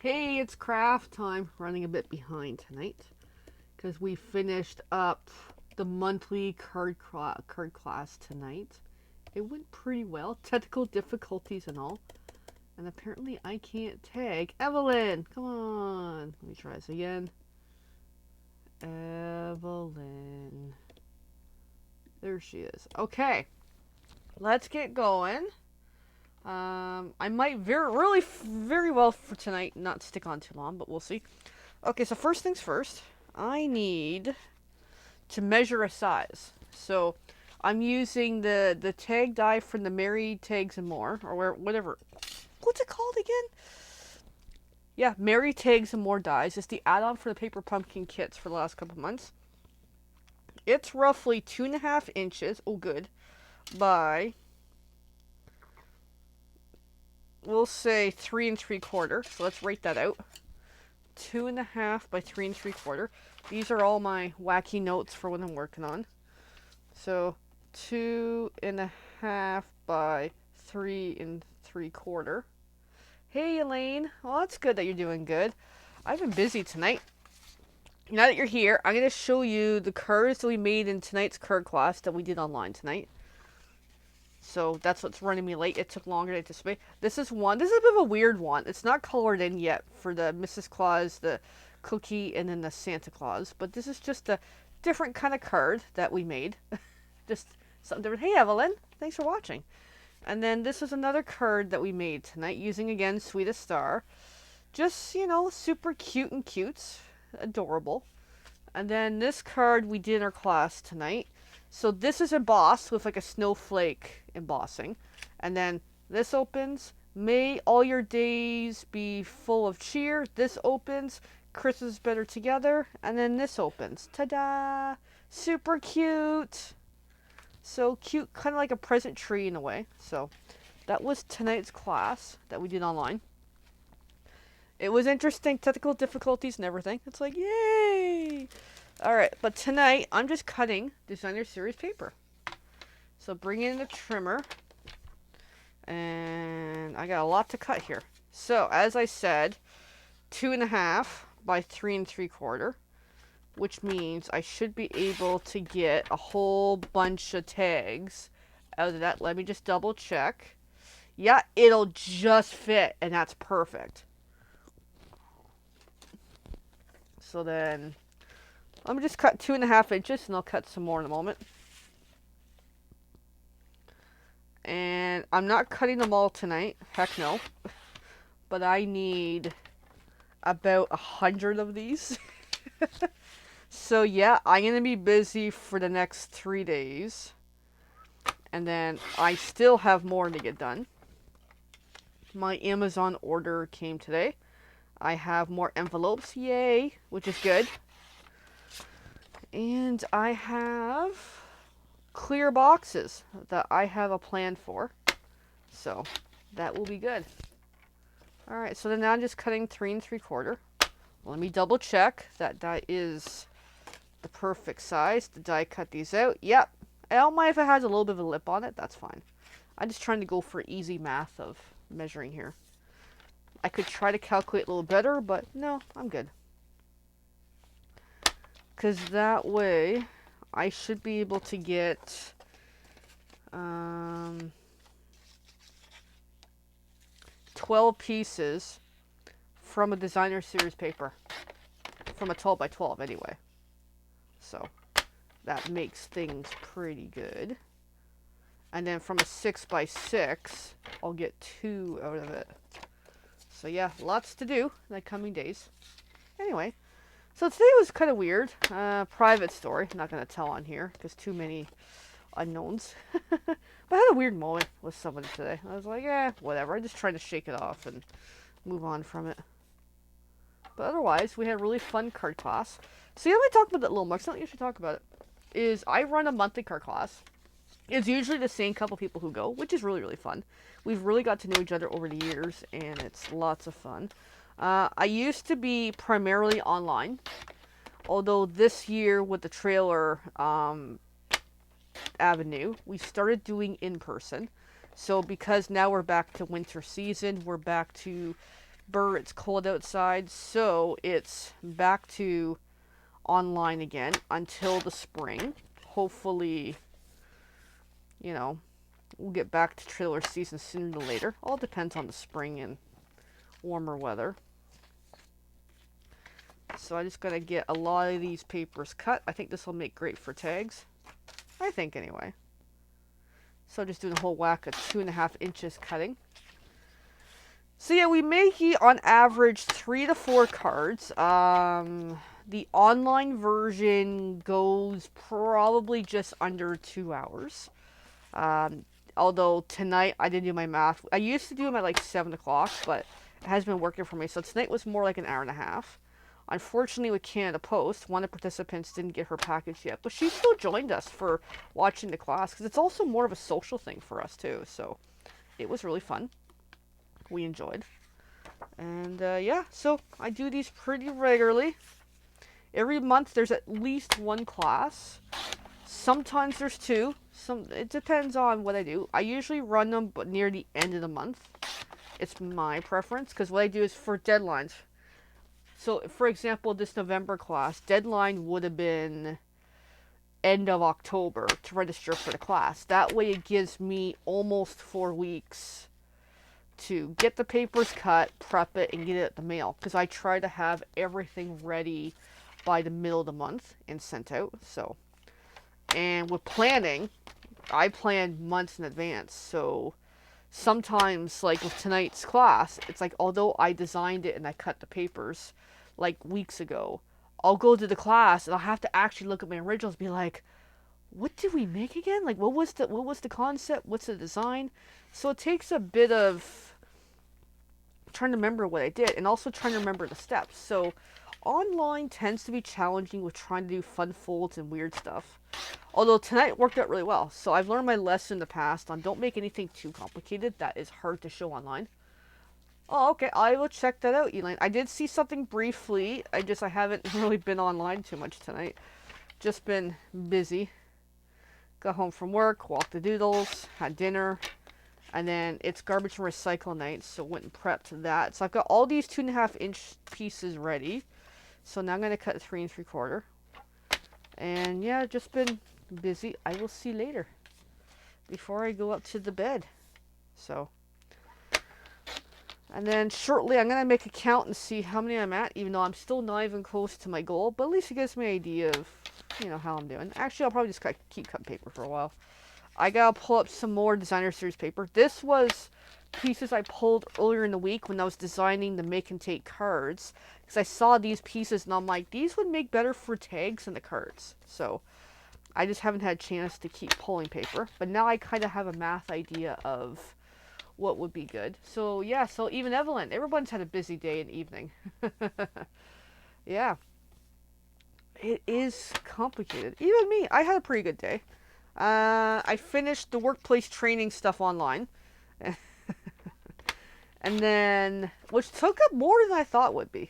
Hey, it's craft time. Running a bit behind tonight because we finished up the monthly card class tonight. It went pretty well, technical difficulties and all. And apparently I can't tag Evelyn. Come on. Let me try this again. Evelyn. There she is. Okay, let's get going. I might very well for tonight not stick on too long, but we'll see. Okay, so first things first, I need to measure a size. So I'm using the tag die from the Mary Tags and More, or whatever. What's it called again? Yeah, Mary Tags and More dies. It's the add-on for the Paper Pumpkin kits for the last couple months. It's roughly 2.5 inches. Oh, good. By, we'll say 3 3/4. So let's write that out. 2.5 by 3 3/4. These are all my wacky notes for what I'm working on. So 2.5 by 3 3/4. Hey Elaine, well that's good that you're doing good. I've been busy tonight. Now that you're here, I'm going to show you the cards that we made in tonight's card class that we did online tonight. So that's what's running me late. It took longer to anticipate. This is one. This is a bit of a weird one. It's not colored in yet for the Mrs. Claus, the cookie, and then the Santa Claus. But this is just a different kind of card that we made. Just something different. Hey Evelyn, thanks for watching. And then this is another card that we made tonight using again Sweetest Star. Just, super cute and cutes. Adorable. And then this card we did in our class tonight. So this is embossed with like a snowflake embossing. And then this opens. May all your days be full of cheer. This opens. Christmas is better together. And then this opens. Ta-da! Super cute. So cute, kind of like a present tree in a way. So that was tonight's class that we did online. It was interesting, technical difficulties and everything. It's like, yay! Alright, but tonight I'm just cutting designer series paper. So bring in the trimmer. And I got a lot to cut here. So, as I said, 2.5 by 3 3/4. Which means I should be able to get a whole bunch of tags out of that. Let me just double check. Yeah, it'll just fit, and that's perfect. So then, let me just cut 2.5 inches, and I'll cut some more in a moment. And I'm not cutting them all tonight. Heck no. But I need about 100 of these. So yeah, I'm going to be busy for the next 3 days. And then I still have more to get done. My Amazon order came today. I have more envelopes, yay, which is good. And I have clear boxes that I have a plan for. So that will be good. Alright, so then now I'm just cutting 3 3/4. Let me double check that that is the perfect size. Did I cut these out? Yep. I don't mind if it has a little bit of a lip on it. That's fine. I'm just trying to go for easy math of measuring here. I could try to calculate a little better, but no, I'm good. Because that way, I should be able to get 12 pieces from a designer series paper. From a 12 by 12 anyway. So that makes things pretty good. And then from a 6 by 6, I'll get 2 out of it. So yeah, lots to do in the coming days. Anyway, so today was kind of weird. Private story. I'm not going to tell on here because too many unknowns. But I had a weird moment with somebody today. I was like, whatever. I'm just trying to shake it off and move on from it. But otherwise, we had a really fun card class. So yeah, let me talk about that a little more. Something you should talk about it is I run a monthly card class. It's usually the same couple people who go, which is really, really fun. We've really got to know each other over the years, and it's lots of fun. I used to be primarily online, although this year with the trailer avenue, we started doing in person. So because now we're back to winter season, we're back to Burr, it's cold outside, so it's back to online again until the spring. Hopefully, you know, we'll get back to trailer season sooner than later. All depends on the spring and warmer weather. So I just gotta get a lot of these papers cut. I think this will make great for tags. I think anyway. So just doing a whole whack of 2.5 inches cutting. So yeah, we make on average 3 to 4 cards. The online version goes probably just under 2 hours. Although tonight I didn't do my math. I used to do them at like 7 o'clock, but it has been working for me. So tonight was more like an hour and a half. Unfortunately, with Canada Post, one of the participants didn't get her package yet, but she still joined us for watching the class because it's also more of a social thing for us too. So it was really fun. We enjoyed. And yeah, so I do these pretty regularly. Every month there's at least one class. Sometimes there's two. It depends on what I do. I usually run them but near the end of the month. It's my preference because what I do is for deadlines. So, for example, this November class, deadline would have been end of October to register for the class. That way it gives me almost 4 weeks to get the papers cut, prep it, and get it at the mail. Because I try to have everything ready by the middle of the month and sent out. So, and with planning, I plan months in advance. So sometimes, like with tonight's class, it's like although I designed it and I cut the papers like weeks ago, I'll go to the class and I'll have to actually look at my originals and be like, what did we make again? Like what was the concept? What's the design? So it takes a bit of trying to remember what I did and also trying to remember the steps. So online tends to be challenging with trying to do fun folds and weird stuff. Although tonight worked out really well. So I've learned my lesson in the past on don't make anything too complicated that is hard to show online. Oh, okay. I will check that out, Elaine. I did see something briefly. I haven't really been online too much tonight. Just been busy. Got home from work, walked the doodles, had dinner, and then it's garbage and recycle night, so went and prepped that. So I've got all these 2.5 inch pieces ready. So now I'm gonna cut 3 3/4. And yeah, just been busy. I will see you later before I go up to the bed. So. And then shortly, I'm going to make a count and see how many I'm at, even though I'm still not even close to my goal. But at least it gives me an idea of, how I'm doing. Actually, I'll probably just keep cutting paper for a while. I got to pull up some more designer series paper. This was pieces I pulled earlier in the week when I was designing the make and take cards. Because I saw these pieces and I'm like, these would make better for tags than the cards. So I just haven't had a chance to keep pulling paper. But now I kind of have a math idea of what would be good. So yeah, so even Evelyn, everyone's had a busy day and evening. Yeah. It is complicated. Even me, I had a pretty good day. I finished the workplace training stuff online. And then, which took up more than I thought would be.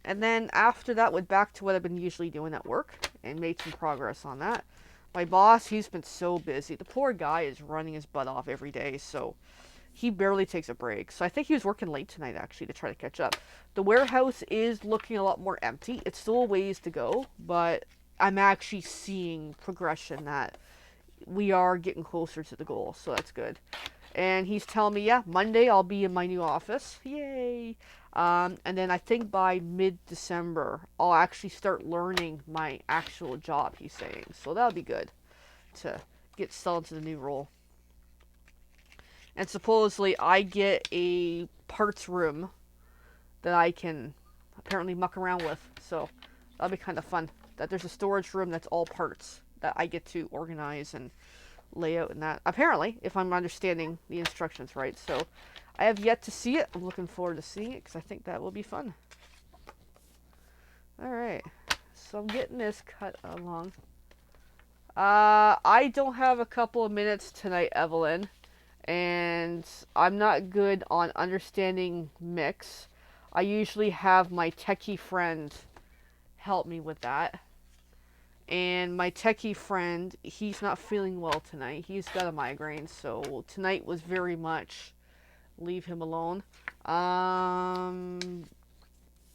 And then after that, went back to what I've been usually doing at work and made some progress on that. My boss, he's been so busy. The poor guy is running his butt off every day, so he barely takes a break. So I think he was working late tonight, actually, to try to catch up. The warehouse is looking a lot more empty. It's still a ways to go, but I'm actually seeing progression that we are getting closer to the goal, so that's good. And he's telling me, yeah, Monday I'll be in my new office. Yay! And then I think by mid-December, I'll actually start learning my actual job, he's saying. So that'll be good to get settled into the new role. And supposedly I get a parts room that I can apparently muck around with. So that'll be kind of fun. That there's a storage room that's all parts that I get to organize and lay out and that. Apparently, if I'm understanding the instructions right. So I have yet to see it. I'm looking forward to seeing it because I think that will be fun. Alright. So I'm getting this cut along. I don't have a couple of minutes tonight, Evelyn. And I'm not good on understanding mix. I usually have my techie friend help me with that. And my techie friend, he's not feeling well tonight. He's got a migraine, so tonight was very much leave him alone. And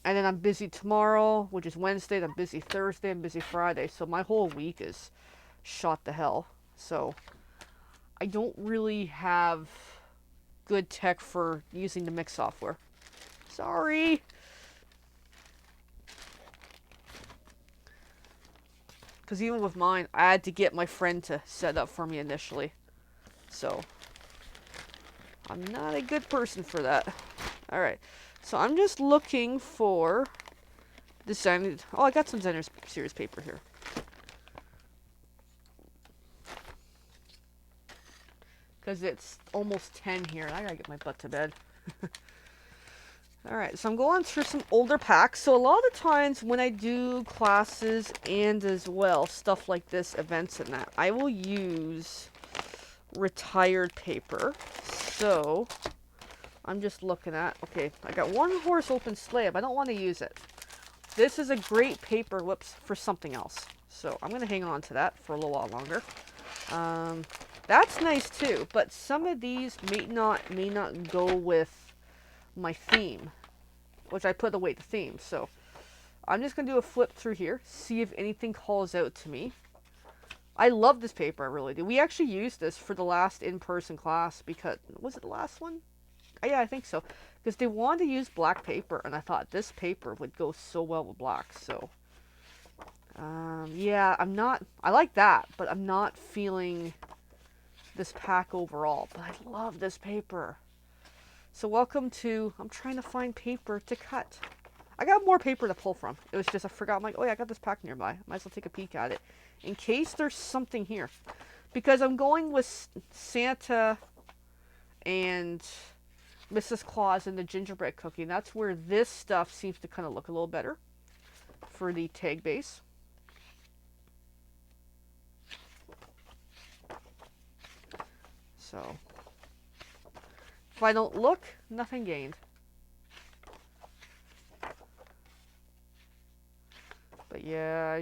then I'm busy tomorrow, which is Wednesday. I'm busy Thursday. I'm busy Friday. So my whole week is shot to hell. So I don't really have good tech for using the mix software. Sorry. Because even with mine, I had to get my friend to set up for me initially. So I'm not a good person for that. Alright. So I'm just looking for design. Oh, I got some Designer Series paper here. Because it's almost 10 here, and I gotta get my butt to bed. Alright, so I'm going through some older packs. So a lot of the times when I do classes and as well, stuff like this, events and that, I will use retired paper. So I'm just looking at, okay, I got One Horse Open Slab. I don't want to use it. This is a great paper, for something else. So I'm going to hang on to that for a little while longer. That's nice too, but some of these may not go with my theme, which I put away the theme. So I'm just going to do a flip through here, see if anything calls out to me. I love this paper, I really do. We actually used this for the last in-person class because, was it the last one? Yeah, I think so. Because they wanted to use black paper, and I thought this paper would go so well with black, so. Yeah, I like that, but I'm not feeling this pack overall. But I love this paper. So welcome to, I'm trying to find paper to cut. I got more paper to pull from. It was just, I forgot, I'm like, oh yeah, I got this pack nearby. Might as well take a peek at it. In case there's something here. Because I'm going with Santa and Mrs. Claus and the gingerbread cookie. That's where this stuff seems to kind of look a little better for the tag base. So, if I don't look, nothing gained. But yeah,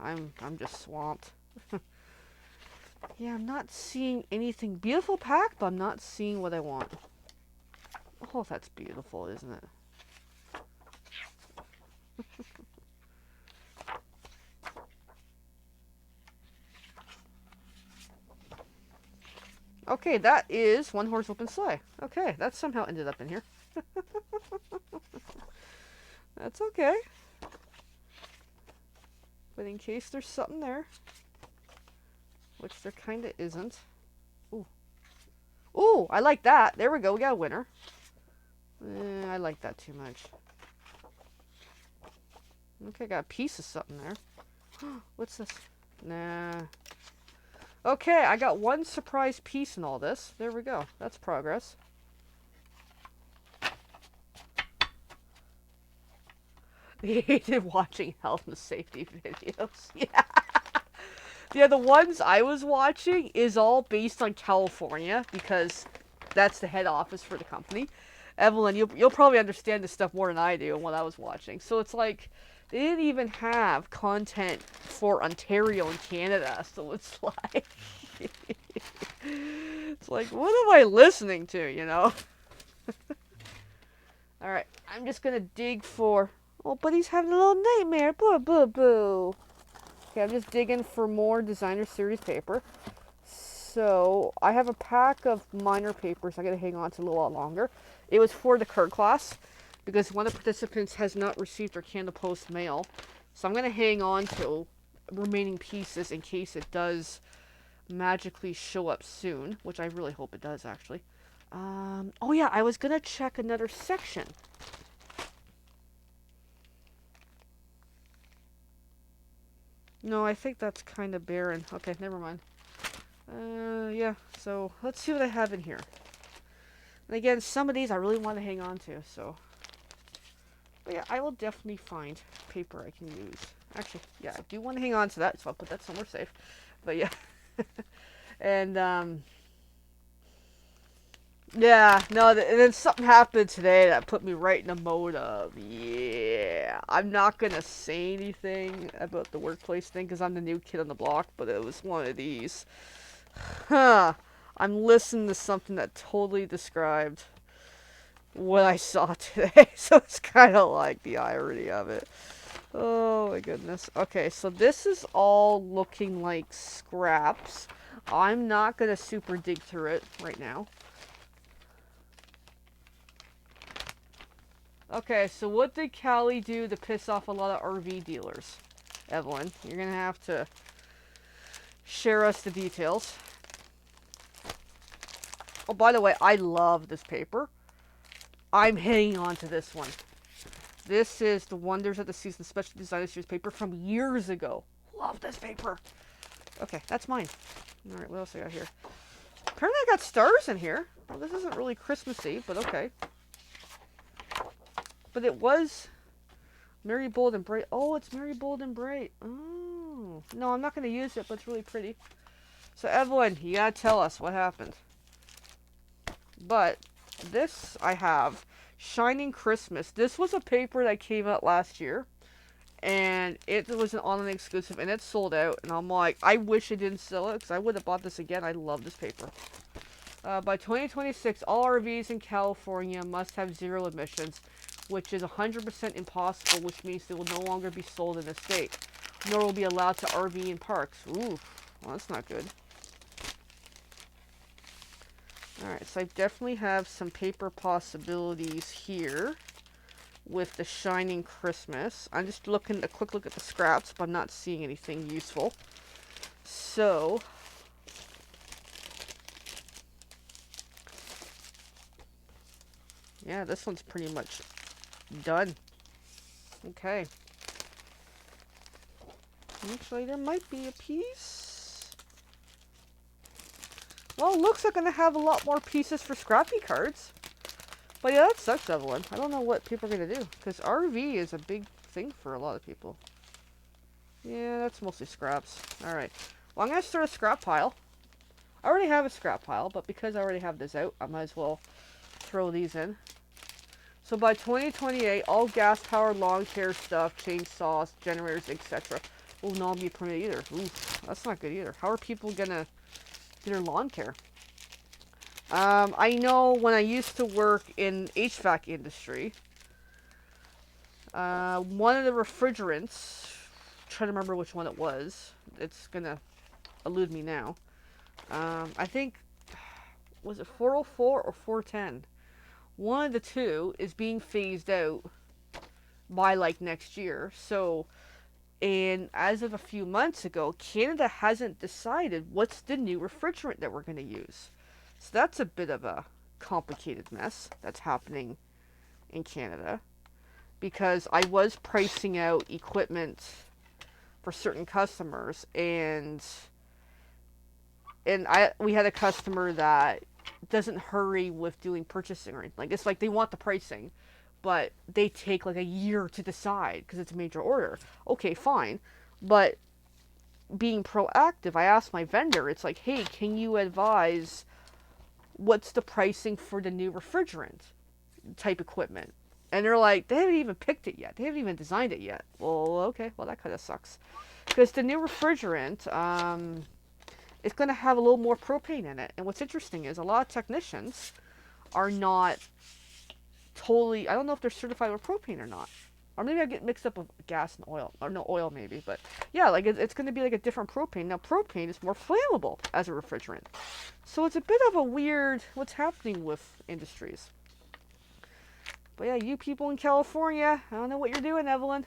I'm just swamped. Yeah, I'm not seeing anything. Beautiful pack, but I'm not seeing what I want. Oh, that's beautiful, isn't it? Okay, that is One Horse Open Sleigh. Okay, that somehow ended up in here. That's okay. But in case there's something there, which there kind of isn't. Ooh. Ooh, I like that. There we go. We got a winner. I like that too much. Okay, got a piece of something there. What's this? Nah. Okay, I got one surprise piece in all this. There we go. That's progress. They hated watching health and safety videos. Yeah. Yeah, the ones I was watching is all based on California because that's the head office for the company. Evelyn, you'll probably understand this stuff more than I do and what I was watching. So it's like they didn't even have content for Ontario and Canada. So it's like it's like, what am I listening to, you know? Alright, I'm just gonna dig for, oh, but he's having a little nightmare. Boo boo boo. Okay, I'm just digging for more Designer Series paper. So, I have a pack of minor papers I gotta hang on to a little while longer. It was for the Kerr class, because one of the participants has not received their Canada Post mail. So I'm gonna hang on to remaining pieces in case it does magically show up soon, which I really hope it does, actually. Oh yeah, I was gonna check another section. No, I think that's kind of barren. Okay, never mind. Yeah, so let's see what I have in here. And again, some of these I really want to hang on to, so. But yeah, I will definitely find paper I can use. Actually, yeah, I do want to hang on to that, so I'll put that somewhere safe. But yeah. And, yeah, no, and then something happened today that put me right in the mode of, yeah, I'm not going to say anything about the workplace thing because I'm the new kid on the block, but it was one of these. Huh. I'm listening to something that totally described. what I saw today. So it's kind of like the irony of it. Oh my goodness. Okay, so this is all looking like scraps. I'm not going to super dig through it right now. Okay, so what did Callie do to piss off a lot of RV dealers? Evelyn, you're going to have to share us the details. Oh, by the way, I love this paper. I'm hanging on to this one. This is the Wonders of the Season Special Designer Series paper from years ago. Love this paper. Okay, that's mine. Alright, what else I got here? Apparently I got stars in here. Well, this isn't really Christmassy, but okay. But it was Merry Bold and Bright. Oh, it's Merry Bold and Bright. Oh. No, I'm not going to use it, but it's really pretty. So, Evelyn, you got to tell us what happened. But this I have. Shining Christmas. This was a paper that came out last year. And it was an online exclusive, and it sold out. And I'm like, I wish it didn't sell it, because I would have bought this again. I love this paper. By 2026, all RVs in California must have zero emissions, which is 100% impossible, which means they will no longer be sold in the state, nor will be allowed to RV in parks. Ooh, well, that's not good. Alright, so I definitely have some paper possibilities here with the Shining Christmas. I'm just looking a quick look at the scraps, but I'm not seeing anything useful. So, yeah, this one's pretty much done. Okay. Actually, there might be a piece. Well, it looks like I'm going to have a lot more pieces for scrappy cards. But yeah, that sucks, Evelyn. I don't know what people are going to do. Because RV is a big thing for a lot of people. Yeah, that's mostly scraps. Alright. Well, I'm going to start a scrap pile. I already have a scrap pile, but because I already have this out, I might as well throw these in. So by 2028, all gas-powered lawn care stuff, chainsaws, generators, etc. will not be permitted either. Ooh, that's not good either. How are people going to do their lawn care? I know when I used to work in HVAC industry, one of the refrigerants, I'm trying to remember which one it was. It's going to elude me now. I think, was it 404 or 410? One of the two is being phased out by like next year. So, and as of a few months ago, Canada hasn't decided what's the new refrigerant that we're going to use. So that's a bit of a complicated mess that's happening in Canada. Because I was pricing out equipment for certain customers, and we had a customer that doesn't hurry with doing purchasing or anything. Like, it's like they want the pricing, but they take like a year to decide because it's a major order. Okay, fine. But being proactive, I asked my vendor, it's like, hey, can you advise what's the pricing for the new refrigerant type equipment? And they're like, they haven't even picked it yet. They haven't even designed it yet. Well, okay, well, that kind of sucks. Because the new refrigerant, it's going to have a little more propane in it. And what's interesting is a lot of technicians are not totally, I don't know if they're certified with propane or not. Or maybe I get mixed up with gas and oil. Or no, oil maybe. But yeah, like it's going to be like a different propane. Now, propane is more flammable as a refrigerant. So it's a bit of a weird, what's happening with industries. But yeah, you people in California, I don't know what you're doing, Evelyn.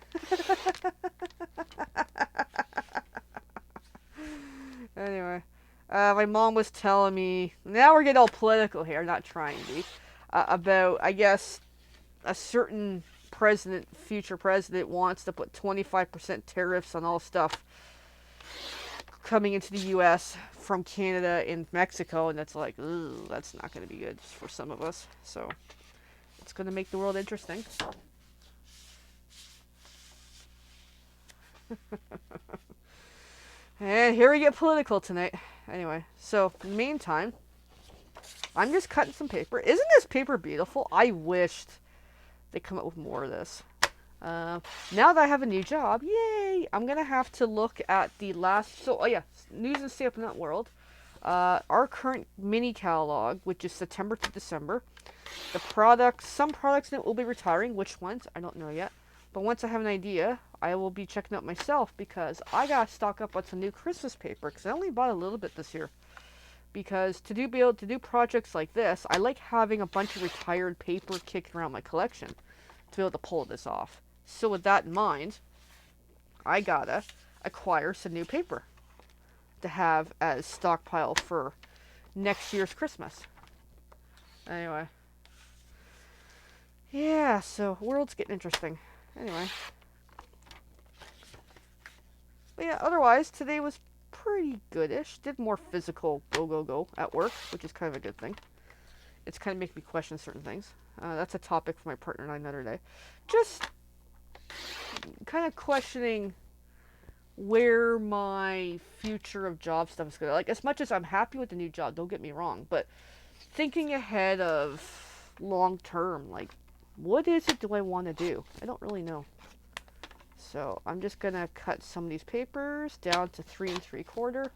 Anyway, my mom was telling me, now we're getting all political here, not trying to be, about, I guess, a certain president, future president, wants to put 25% tariffs on all stuff coming into the U.S. from Canada and Mexico, and that's like, ooh, that's not going to be good for some of us. So, it's going to make the world interesting. And here we get political tonight. Anyway, so, in the meantime, I'm just cutting some paper. Isn't this paper beautiful? I wished they come up with more of this. Now that I have a new job, yay! I'm going to have to look at the last... So, oh yeah, News and Stamp Nut World. Our current mini catalog, which is September to December. The products, some products in it will be retiring. Which ones? I don't know yet. But once I have an idea, I will be checking out myself because I got to stock up on some new Christmas paper because I only bought a little bit this year. Because be able to do projects like this, I like having a bunch of retired paper kicking around my collection to be able to pull this off. So with that in mind, I gotta acquire some new paper to have as stockpile for next year's Christmas. Anyway. Yeah, so world's getting interesting. Anyway. But yeah, otherwise, today was pretty goodish. Did more physical go at work, which is kind of a good thing. It's kind of making me question certain things. That's a topic for my partner and I another day. Just kind of questioning where my future of job stuff is going. Like, as much as I'm happy with the new job, don't get me wrong, but thinking ahead of long term, like, what is it do I want to do? I don't really know. So I'm just going to cut some of these papers down to 3 3/4.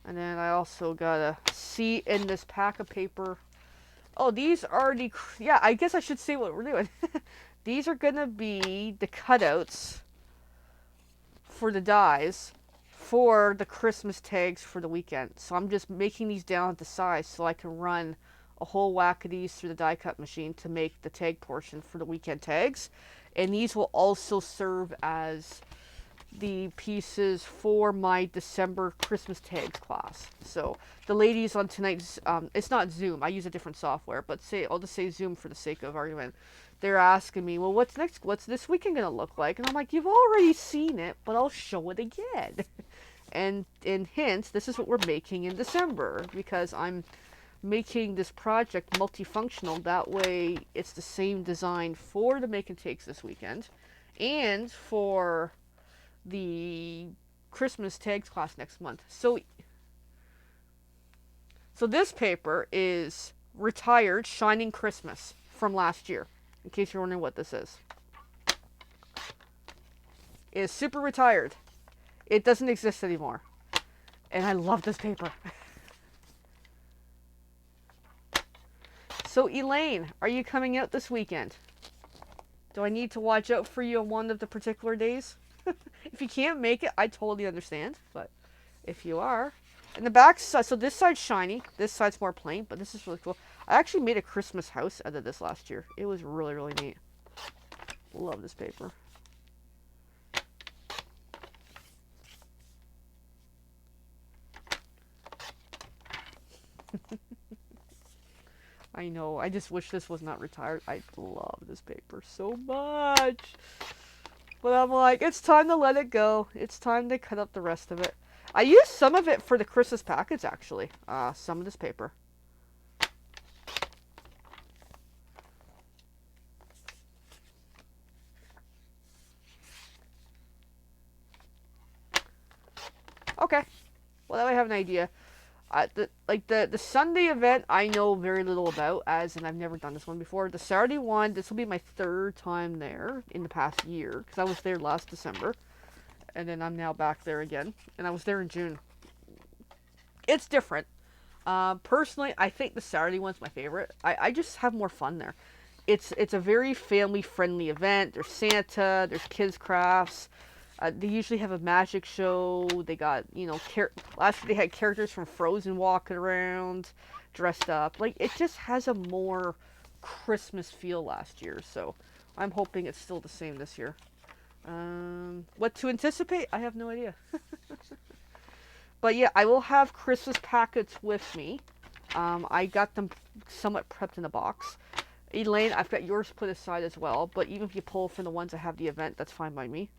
And then I also got to see in this pack of paper. Oh, these are the... Yeah, I guess I should say what we're doing. These are going to be the cutouts for the dies for the Christmas tags for the weekend. So I'm just making these down to size so I can run a whole whack of these through the die cut machine to make the tag portion for the weekend tags. And these will also serve as the pieces for my December Christmas tags class. So the ladies on tonight's, it's not Zoom, I use a different software, but I'll just say Zoom for the sake of argument. They're asking me, well, what's this weekend gonna look like? And I'm like, you've already seen it, but I'll show it again. and hence, this is what we're making in December, because I'm making this project multifunctional. That way, it's the same design for the make and takes this weekend, and for the Christmas tags class next month. So this paper is retired Shining Christmas from last year, in case you're wondering what this is. It is super retired. It doesn't exist anymore. And I love this paper. So Elaine, are you coming out this weekend? Do I need to watch out for you on one of the particular days? If you can't make it, I totally understand. But if you are, and the back side, so this side's shiny, this side's more plain, but this is really cool. I actually made a Christmas house out of this last year. It was really, really neat. Love this paper. I know, I just wish this was not retired. I love this paper so much. But I'm like, it's time to let it go. It's time to cut up the rest of it. I used some of it for the Christmas package, actually. Some of this paper. Okay. Well, now I have an idea. The Sunday event, I know very little about, as and I've never done this one before. The Saturday one, this will be my 3rd time there in the past year, because I was there last December, and then I'm now back there again, and I was there in June. It's different. Personally, I think the Saturday one's my favorite. I just have more fun there. It's a very family-friendly event. There's Santa, there's kids crafts. They usually have a magic show. They got, last year they had characters from Frozen walking around, dressed up. Like, it just has a more Christmas feel last year, so I'm hoping it's still the same this year. What to anticipate? I have no idea. But yeah, I will have Christmas packets with me. I got them somewhat prepped in a box. Elaine, I've got yours put aside as well, but even if you pull from the ones that have the event, that's fine by me.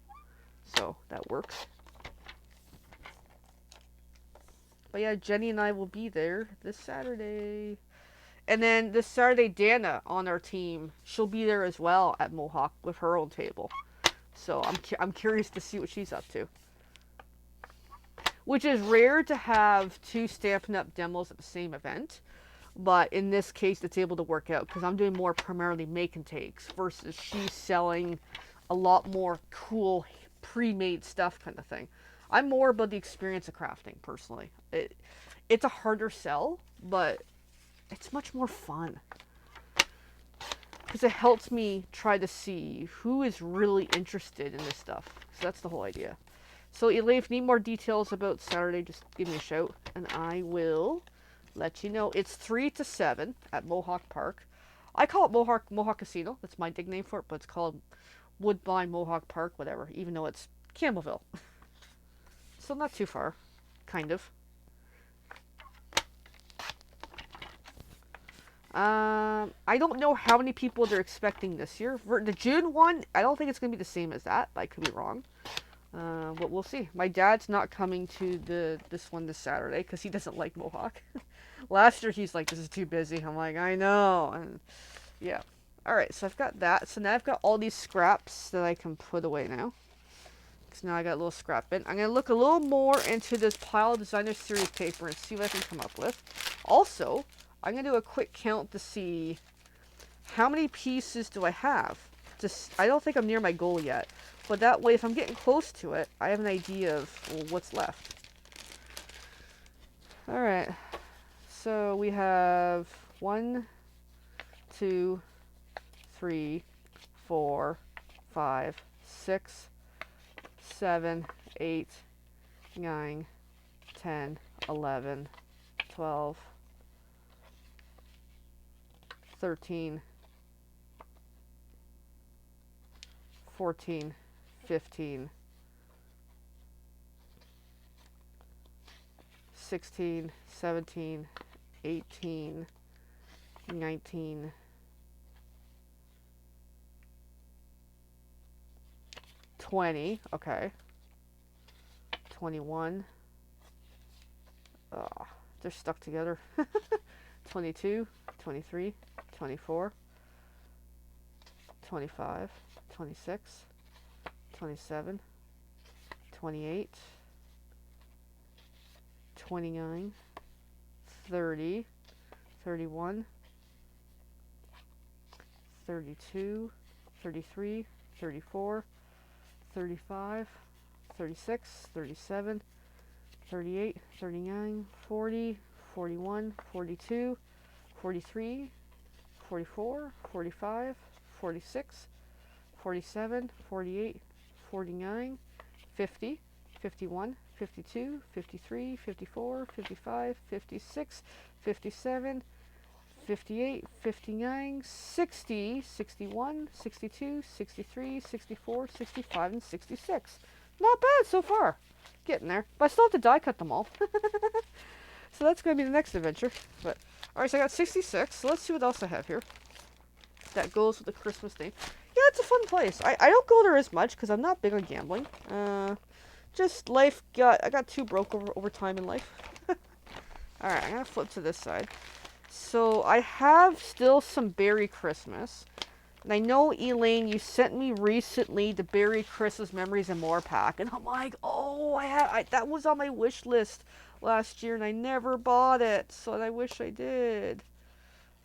So that works. But yeah, Jenny and I will be there this Saturday. And then this Saturday, Dana on our team, she'll be there as well at Mohawk with her own table. So I'm curious to see what she's up to. Which is rare to have 2 Stampin' Up! Demos at the same event. But in this case, it's able to work out because I'm doing more primarily make and takes versus she's selling a lot more cool pre-made stuff kind of thing. I'm more about the experience of crafting personally. It's a harder sell, but it's much more fun because it helps me try to see who is really interested in this stuff. So that's the whole idea. So Elaine, if you need more details about Saturday, just give me a shout and I will let you know. It's 3 to 7 at Mohawk Park. I call it Mohawk Casino. That's my nickname for it, but it's called Woodbine Mohawk Park, whatever, even though it's Campbellville. So not too far, kind of. I don't know how many people they're expecting this year. For the June one, I don't think it's going to be the same as that. I could be wrong. But we'll see. My dad's not coming to this one this Saturday because he doesn't like Mohawk. Last year he's like, this is too busy. I'm like, I know. And yeah. Alright, so I've got that. So now I've got all these scraps that I can put away now. So now I got a little scrap bin. I'm going to look a little more into this pile of designer series paper and see what I can come up with. Also, I'm going to do a quick count to see how many pieces do I have. I don't think I'm near my goal yet. But that way, if I'm getting close to it, I have an idea of what's left. Alright. So we have 1, 2, 3, 4, 5, 6, 7, 8, 9, 10, 11, 12, 13, 14, 15, 16, 17, 18, 19, 20, okay, 21, they're stuck together, 22, 23, 24, 25, 26, 27, 28, 29, 30, 31, 32, 33, 34, 35, 36, 37, 38, 39, 40, 41, 42, 43, 44, 45, 46, 47, 48, 49, 50, 51, 52, 53, 54, 55, 56, 57, 58, 59, 60, 61, 62, 63, 64, 65, and 66. Not bad so far. Getting there. But I still have to die cut them all. So that's going to be the next adventure. But alright, so I got 66. So let's see what else I have here. That goes with the Christmas theme. Yeah, it's a fun place. I don't go there as much because I'm not big on gambling. Just life I got too broke over time in life. Alright, I'm going to flip to this side. So I have still some Berry Christmas. And I know, Elaine, you sent me recently the Berry Christmas Memories and More pack. And I'm like, oh, that was on my wish list last year and I never bought it. So I wish I did.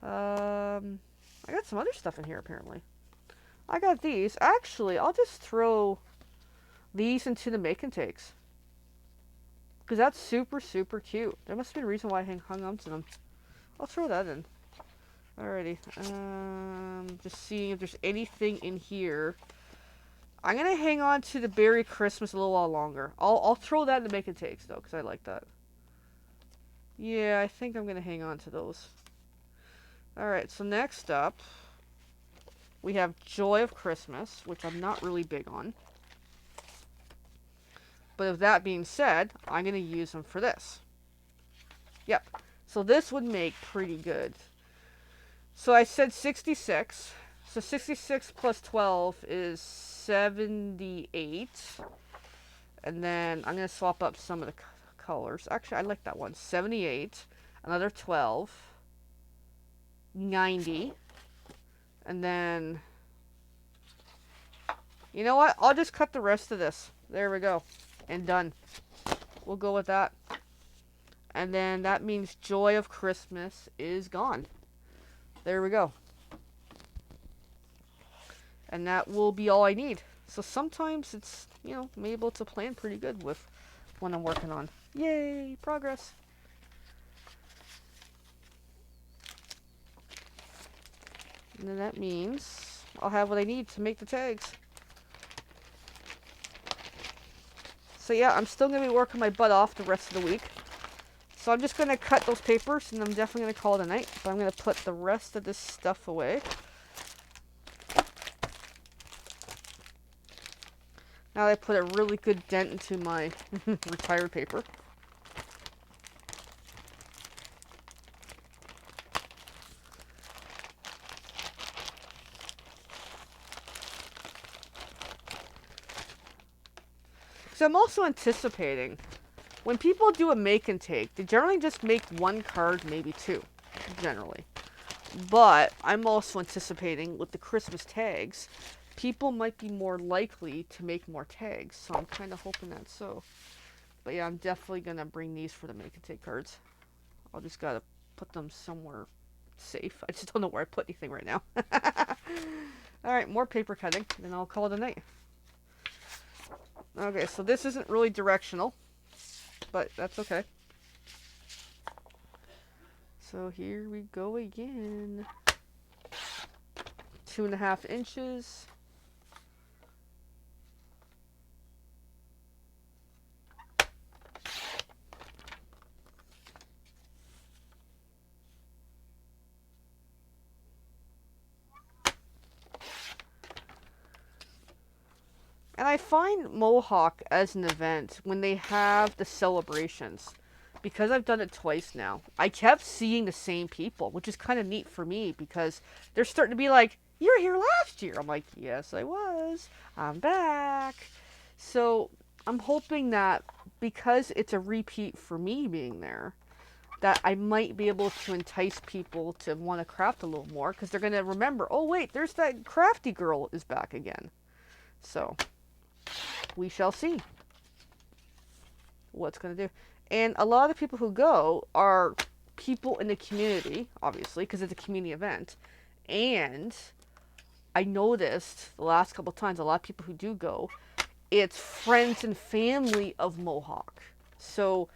I got some other stuff in here apparently. I got these. Actually, I'll just throw these into the make and takes. Because that's super, super cute. There must be a reason why I hung on to them. I'll throw that in. Alrighty. Just seeing if there's anything in here. I'm going to hang on to the Berry Christmas a little while longer. I'll throw that in the make and takes though, because I like that. Yeah, I think I'm going to hang on to those. Alright, so next up, we have Joy of Christmas, which I'm not really big on. But with that being said, I'm going to use them for this. Yep. So this would make pretty good. So I said 66. So 66 plus 12 is 78. And then I'm going to swap up some of the colors. Actually, I like that one. 78. Another 12. 90. And then, you know what? I'll just cut the rest of this. There we go. And done. We'll go with that. And then that means Joy of Christmas is gone. There we go. And that will be all I need. So sometimes it's, I'm able to plan pretty good with what I'm working on. Yay, progress. And then that means I'll have what I need to make the tags. So yeah, I'm still going to be working my butt off the rest of the week. So I'm just going to cut those papers, and I'm definitely going to call it a night. But I'm going to put the rest of this stuff away. Now that I put a really good dent into my retired paper. So I'm also anticipating, when people do a make and take, they generally just make one card, maybe two, generally. But I'm also anticipating with the Christmas tags, people might be more likely to make more tags. So I'm kind of hoping that's so. But yeah, I'm definitely going to bring these for the make and take cards. I'll just got to put them somewhere safe. I just don't know where I put anything right now. Alright, more paper cutting, then I'll call it a night. Okay, so this isn't really directional, but that's okay. So here we go again. 2.5 inches. And I find Mohawk as an event when they have the celebrations, because I've done it twice now, I kept seeing the same people, which is kind of neat for me because they're starting to be like, "You were here last year." I'm like, "Yes, I was. I'm back." So I'm hoping that because it's a repeat for me being there, that I might be able to entice people to want to craft a little more because they're going to remember, oh, wait, there's that crafty girl is back again. So we shall see what's going to do. And a lot of the people who go are people in the community, obviously, because it's a community event. And I noticed the last couple of times, a lot of people who do go, it's friends and family of Mohawk. So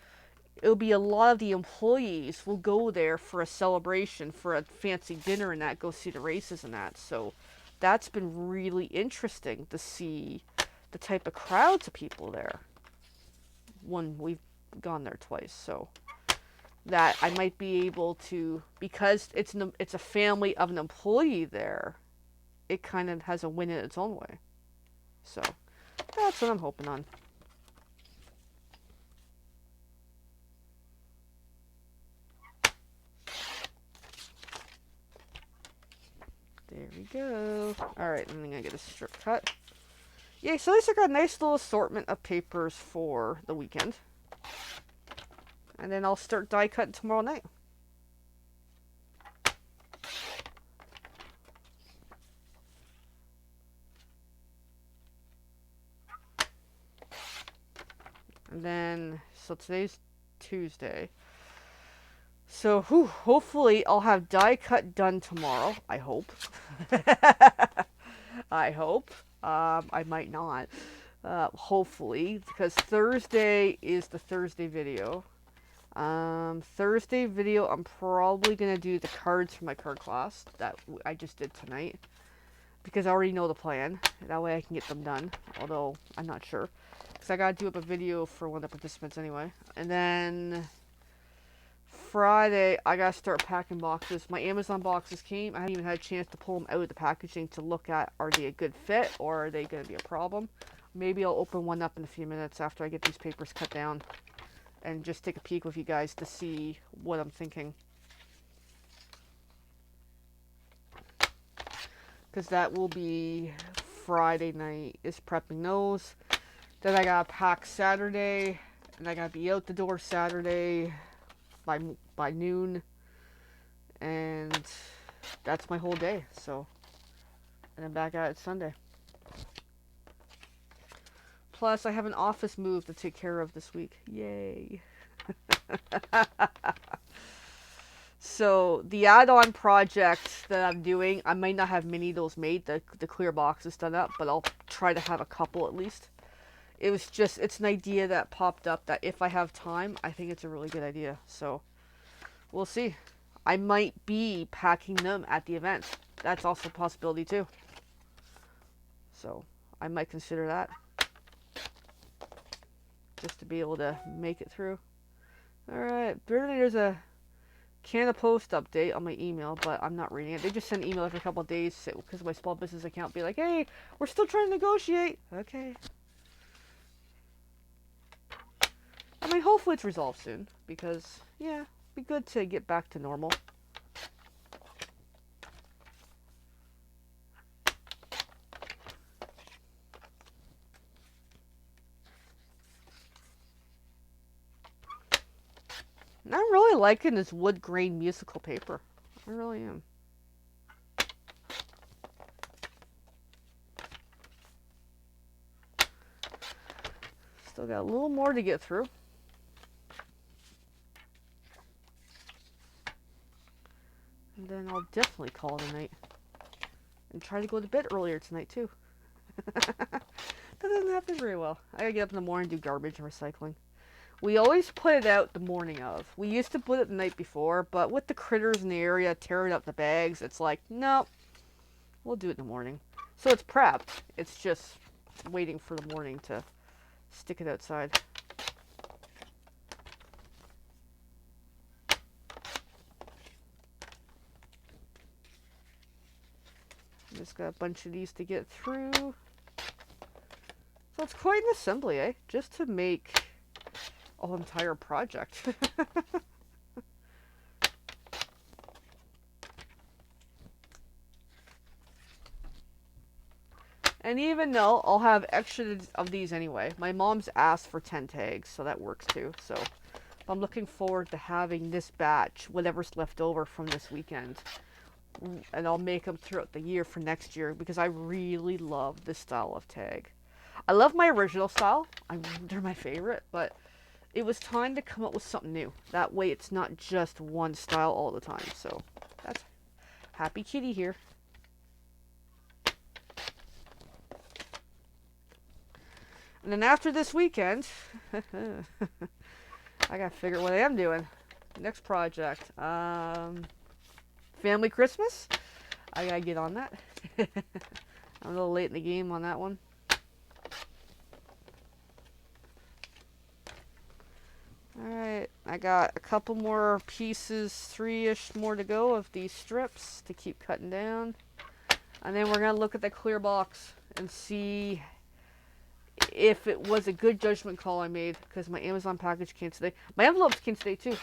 it'll be a lot of the employees will go there for a celebration, for a fancy dinner and that, go see the races and that. So that's been really interesting to see the type of crowds of people there when we've gone there twice. So that I might be able to, because it's a family of an employee there, it kind of has a win in its own way. So that's what I'm hoping on. There we go. Alright, and then I'm going to get a strip cut. Yeah, so at least I got a nice little assortment of papers for the weekend. And then I'll start die cutting tomorrow night. And then, so today's Tuesday. So, hopefully I'll have die cut done tomorrow. I hope. I hope. I might not. Hopefully, because Thursday is the Thursday video. Thursday video, I'm probably going to do the cards for my card class that I just did tonight. Because I already know the plan. That way I can get them done. Although, I'm not sure. Because I got to do up a video for one of the participants anyway. And then Friday, I got to start packing boxes. My Amazon boxes came. I haven't even had a chance to pull them out of the packaging to look at, are they a good fit or are they going to be a problem? Maybe I'll open one up in a few minutes after I get these papers cut down and just take a peek with you guys to see what I'm thinking. Because that will be Friday night is prepping those. Then I got to pack Saturday, and I got to be out the door Saturday by noon, and that's my whole day. So, and I'm back at it Sunday. Plus, I have an office move to take care of this week. Yay! So the add-on project that I'm doing, I might not have many of those made, the clear boxes done up, but I'll try to have a couple at least. It was just, it's an idea that popped up that if I have time, I think it's a really good idea. So we'll see. I might be packing them at the event. That's also a possibility too. So I might consider that. Just to be able to make it through. Alright, there's a Canada Post update on my email, but I'm not reading it. They just send an email every couple of days because my small business account be like, hey, we're still trying to negotiate. Okay. I mean, hopefully it's resolved soon because, yeah, it'd be good to get back to normal. And I'm really liking this wood grain musical paper. I really am. Still got a little more to get through. And then I'll definitely call it a night. And try to go to bed earlier tonight too. That doesn't happen very well. I gotta get up in the morning and do garbage and recycling. We always put it out the morning of. We used to put it the night before, but with the critters in the area tearing up the bags, it's like, nope, we'll do it in the morning. So it's prepped. It's just waiting for the morning to stick it outside. Just got a bunch of these to get through. So it's quite an assembly, eh? Just to make a whole entire project. And even though I'll have extra of these anyway, my mom's asked for 10 tags, so that works too. So I'm looking forward to having this batch, whatever's left over from this weekend. And I'll make them throughout the year for next year because I really love this style of tag. I love my original style. They're my favorite, but it was time to come up with something new. That way it's not just one style all the time. So that's Happy Kitty here. And then after this weekend, I gotta figure out what I am doing. Next project. Family Christmas. I gotta get on that. I'm a little late in the game on that one. Alright, I got a couple more pieces, 3-ish more to go of these strips to keep cutting down. And then we're gonna look at the clear box and see if it was a good judgment call I made, because my Amazon package came today. My envelopes came today too.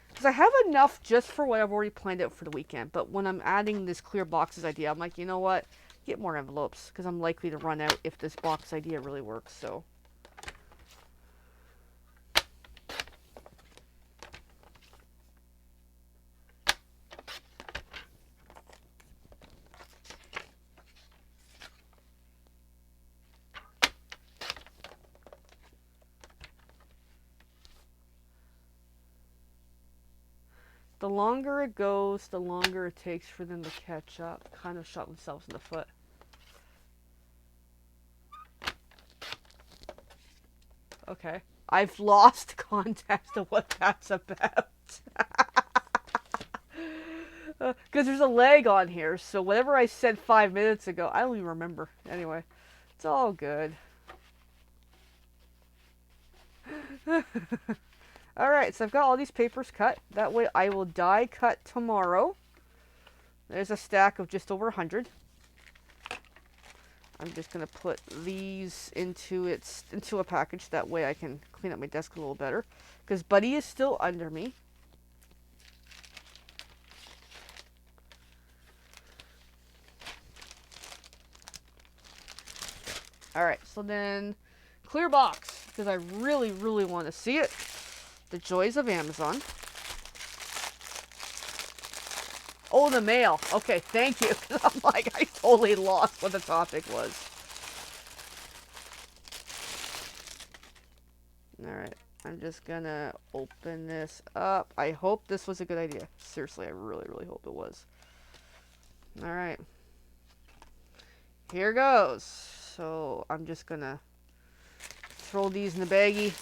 Because I have enough just for what I've already planned out for the weekend. But when I'm adding this clear boxes idea, I'm like, you know what? Get more envelopes, because I'm likely to run out if this box idea really works. So the longer it goes, the longer it takes for them to catch up. Kind of shot themselves in the foot. Okay. I've lost context of what that's about. Because there's a lag on here, so whatever I said 5 minutes ago, I don't even remember. Anyway, it's all good. Alright, so I've got all these papers cut. That way I will die cut tomorrow. There's a stack of just over 100. I'm just going to put these into a package. That way I can clean up my desk a little better. Because Buddy is still under me. Alright, so then clear box. Because I really, really want to see it. The joys of Amazon. Oh, the mail. Okay, thank you. I'm like, I totally lost what the topic was. Alright. I'm just gonna open this up. I hope this was a good idea. Seriously, I really, really hope it was. Alright. Here goes. So I'm just gonna throw these in the baggie.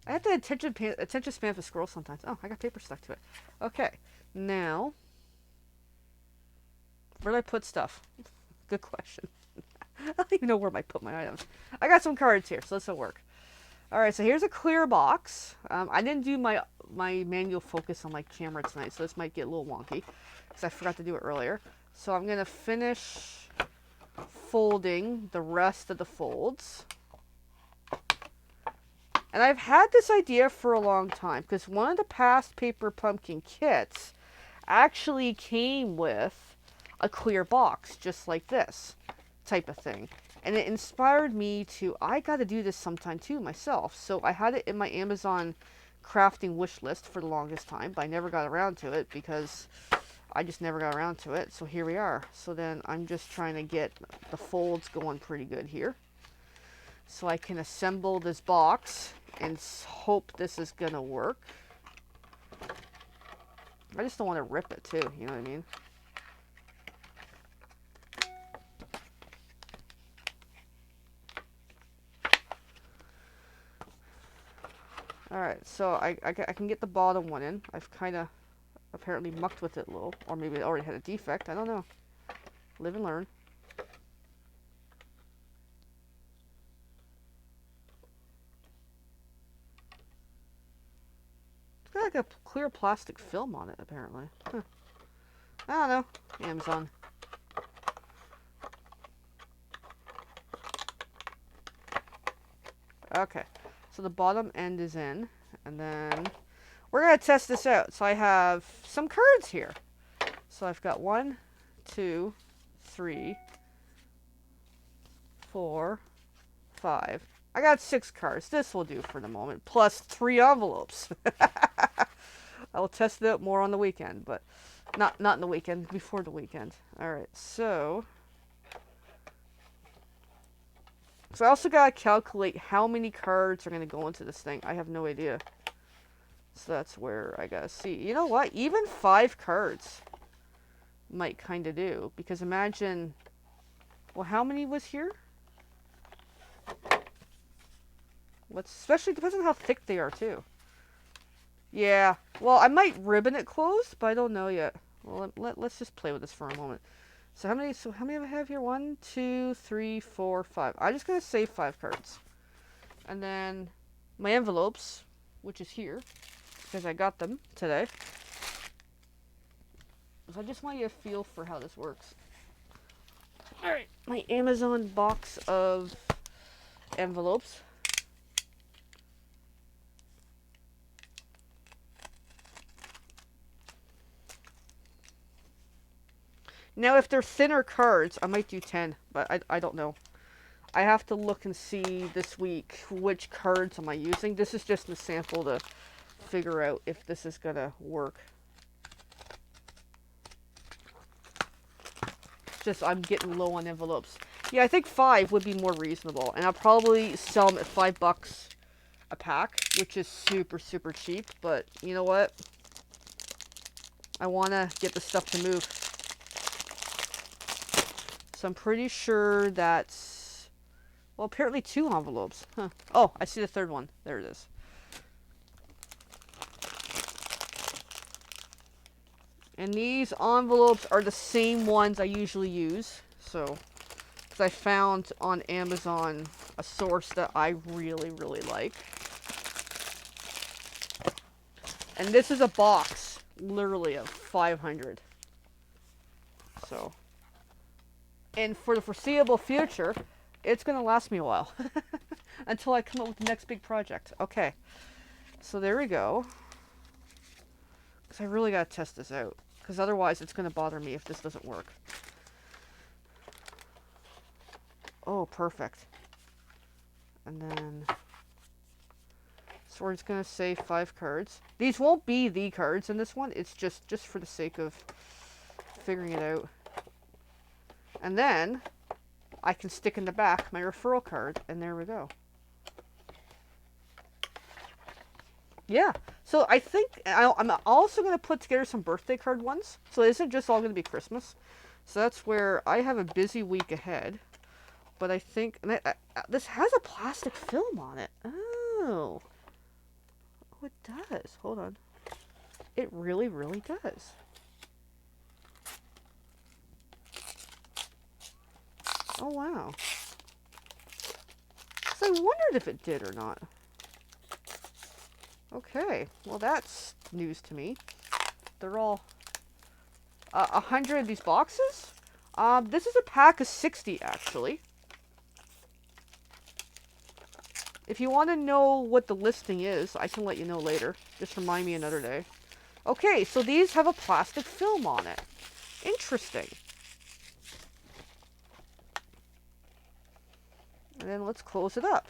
I have the attention span of a squirrel sometimes. Oh, I got paper stuck to it. Okay, now, where do I put stuff? Good question. I don't even know where I put my items. I got some cards here, so this will work. Alright, so here's a clear box. I didn't do my manual focus on my camera tonight, so this might get a little wonky, because I forgot to do it earlier. So I'm going to finish folding the rest of the folds. And I've had this idea for a long time, because one of the past Paper Pumpkin kits actually came with a clear box, just like this type of thing. And it inspired me to, I got to do this sometime too myself. So I had it in my Amazon crafting wish list for the longest time, but I never got around to it because I just never got around to it. So here we are. So then I'm just trying to get the folds going pretty good here, so I can assemble this box and hope this is gonna work. I just don't want to rip it too, you know what I mean? Alright, so I can get the bottom one in. I've kind of apparently mucked with it a little, or maybe it already had a defect, I don't know. Live and learn. It's got like a clear plastic film on it, apparently. Huh. I don't know. Amazon. Okay, so the bottom end is in, and then we're going to test this out. So I have some cards here. So I've got 1, 2, 3, 4, 5. I got 6 cards. This will do for the moment, plus 3 envelopes. I will test it out more on the weekend, but not in the weekend, before the weekend. Alright, so I also got to calculate how many cards are going to go into this thing. I have no idea. So that's where I got to see. You know what? Even 5 cards might kind of do. Because imagine, well, how many was here? Especially depends on how thick they are, too. Yeah. Well, I might ribbon it closed, but I don't know yet. Well, let's just play with this for a moment. So how many do I have here? 1, 2, 3, 4, 5. I'm just going to save 5 cards. And then my envelopes, which is here, because I got them today. So I just want you to feel for how this works. Alright, my Amazon box of envelopes. Now, if they're thinner cards, I might do 10, but I don't know. I have to look and see this week which cards am I using. This is just a sample to figure out if this is going to work. Just I'm getting low on envelopes. Yeah, I think 5 would be more reasonable, and I'll probably sell them at $5 a pack, which is super, super cheap, but you know what? I want to get the stuff to move. So I'm pretty sure that's, well, apparently 2 envelopes. Huh. Oh, I see the third one. There it is. And these envelopes are the same ones I usually use. So, because I found on Amazon a source that I really, really like. And this is a box, literally, of 500. So, and for the foreseeable future, it's going to last me a while. Until I come up with the next big project. Okay. So there we go. Because I really got to test this out. Because otherwise it's going to bother me if this doesn't work. Oh, perfect. And then, so we're just going to save 5 cards. These won't be the cards in this one. It's just for the sake of figuring it out. And then, I can stick in the back my referral card, and there we go. Yeah. So I think I'm also going to put together some birthday card ones. So it isn't just all going to be Christmas. So that's where I have a busy week ahead. But I think this has a plastic film on it. Oh. Oh, it does. Hold on. It really, really does. Oh, wow. So I wondered if it did or not. Okay. Well, that's news to me. They're all 100 of these boxes. This is a pack of 60, actually. If you want to know what the listing is, I can let you know later. Just remind me another day. Okay, so these have a plastic film on it. Interesting. And then let's close it up.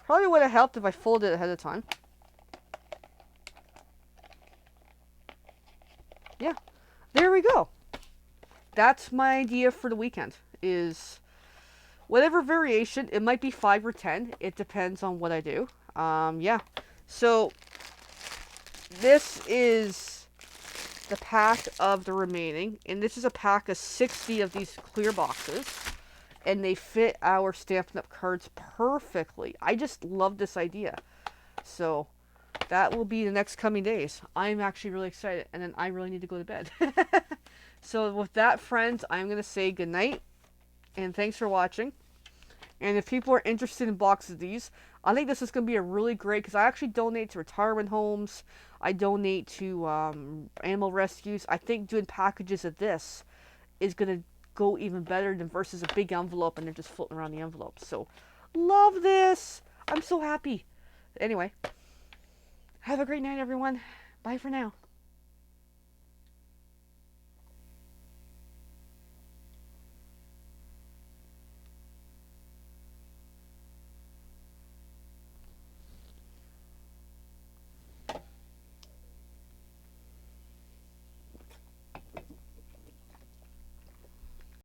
Probably would have helped if I folded it ahead of time. Yeah, there we go. That's my idea for the weekend, is whatever variation. It might be 5 or 10. It depends on what I do. Yeah. So this is the pack of the remaining, and this is a pack of 60 of these clear boxes, and they fit our Stampin' Up! Cards perfectly. I just love this idea. So that will be the next coming days. I'm actually really excited, and then I really need to go to bed. So with that, friends, I'm going to say goodnight, and thanks for watching. And if people are interested in boxes of these, I think this is going to be a really great, because I actually donate to retirement homes. I donate to animal rescues. I think doing packages of this is going to go even better than versus a big envelope and they're just floating around the envelope. So, love this. I'm so happy. Anyway, have a great night, everyone. Bye for now.